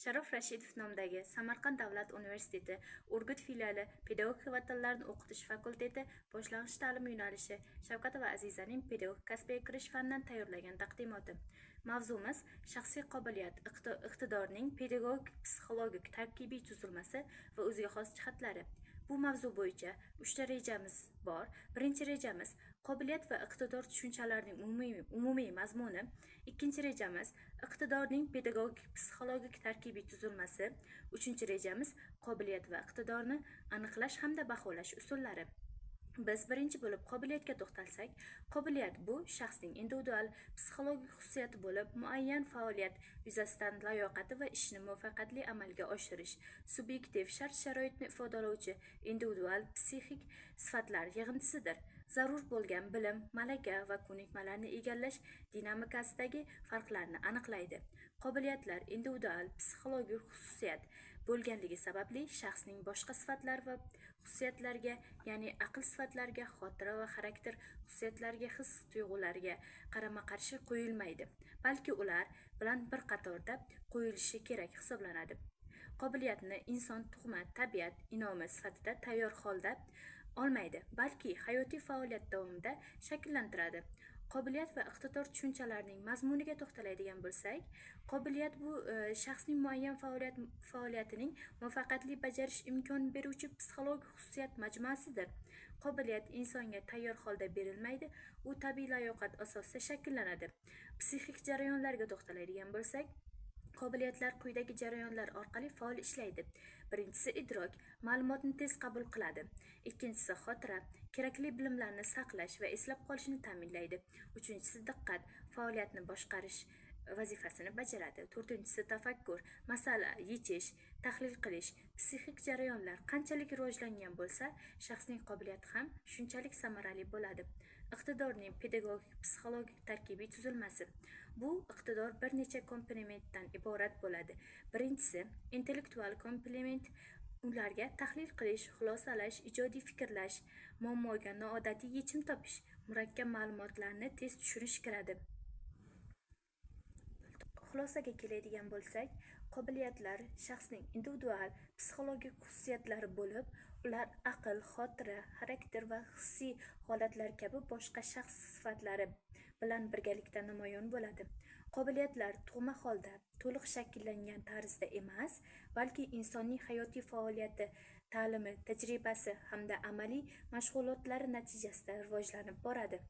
Sharof Rashidov nomidagi Samarqand davlat universiteti Urgut filiali pedagogika va tillarni o'qitish fakulteti boshlang'ich ta'lim yo'nalishi Shavkat va Azizaning pedagogik kasbiga kirish fanidan tayyorlagan taqdimoti. Mavzumiz shaxsiy qobiliyat, iqtidorning pedagogik, psixologik, tarkibiy tuzilmasi va o'ziga xos jihatlari. Bu mavzu bo'yicha 3 ta rejamiz bor. Birinchi rejamiz qobiliyat va iqtidor tushunchalarining umumiy mazmuni. Ikkinchi rejamiz iqtidorning pedagogik, psixologik, tarkibiy tuzilmasi. Uchinchi rejamiz qobiliyat va iqtidorni aniqlash hamda baholash usullari. Biz birinchi bo'lib qobiliyatga to'xtalsak, qobiliyat bu shaxsning individual psixologik xususiyati bo'lib, muayyan faoliyat yuzasidan layoqati va ishni muvaffaqiyatli amalga oshirish, subyektiv shart-sharoitni ifodalovchi individual psixik sifatlar yig'indisidir. Zarur bo'lgan bilim, malaka va ko'nikmalarni egallash dinamikasidagi farqlarni aniqlaydi. Qobiliyatlar individual psixologik xususiyat bo'lganligi sababli shaxsning boshqa sifatlar va xususiyatlariga, ya'ni aql sifatlariga, xotira va xarakter xususiyatlariga, his-tuyg'ularga qarama-qarshi qo'yilmaydi, balki ular bilan bir qatorda qo'yilishi kerak hisoblanadi. Qobiliyatni inson tug'ma, tabiat inomi sifatida tayyor holda olmaydi, balki hayotiy faoliyat davomida shakllantiradi. Qobiliyat va iqtidor tushunchalarining mazmuniga to'xtaladigan bo'lsak, qobiliyat bu shaxsning muayyan faoliyatining muvaffaqiyatli bajarish imkonini beruvchi psixologik xususiyat majmuasidir. Qobiliyat insonga tayyor holda berilmaydi, u tabiiy layoqat asosida shakllanadi. Psixik jarayonlarga to'xtaladigan bo'lsak, qobiliyatlar quyidagi jarayonlar orqali faol ishlaydi. Birinchisi idrok, ma'lumotni tez qabul qiladi. Ikkinchisi xotira, kerakli bilimlarni saqlash va eslab qolishni ta'minlaydi. Uchinchisi diqqat, faoliyatni boshqarish vazifasini bajaradi. To'rtinchisi tafakkur, masala yechish, tahlil qilish. Psixik jarayonlar qanchalik rivojlangan bo'lsa, shaxsning qobiliyati ham shunchalik samarali bo'ladi. Iqtidorning pedagogik, psixologik, tarkibiy tuzilmasi. Bu iqtidor bir necha komponentdan iborat bo'ladi. Birinchisi intellektual komponent. Ularga tahlil qilish, xulosalash, ijodiy fikrlash, muammoga noodatiy yechim topish, murakkab ma'lumotlarni tez tushunish kiradi. Xulosaga keladigan bo'lsak, qobiliyatlar shaxsning individual psixologik xususiyatlari bo'lib, ular aql, xotira, xarakter va hissiy holatlar kabi boshqa shaxs sifatlari bilan birgalikda namoyon bo'ladi. Qobiliyatlar tug'ma holda, to'liq shakllangan tarzda emas, balki insonning hayotiy faoliyati, ta'limi, tajribasi hamda amaliy mashg'ulotlari natijasida rivojlanib boradi.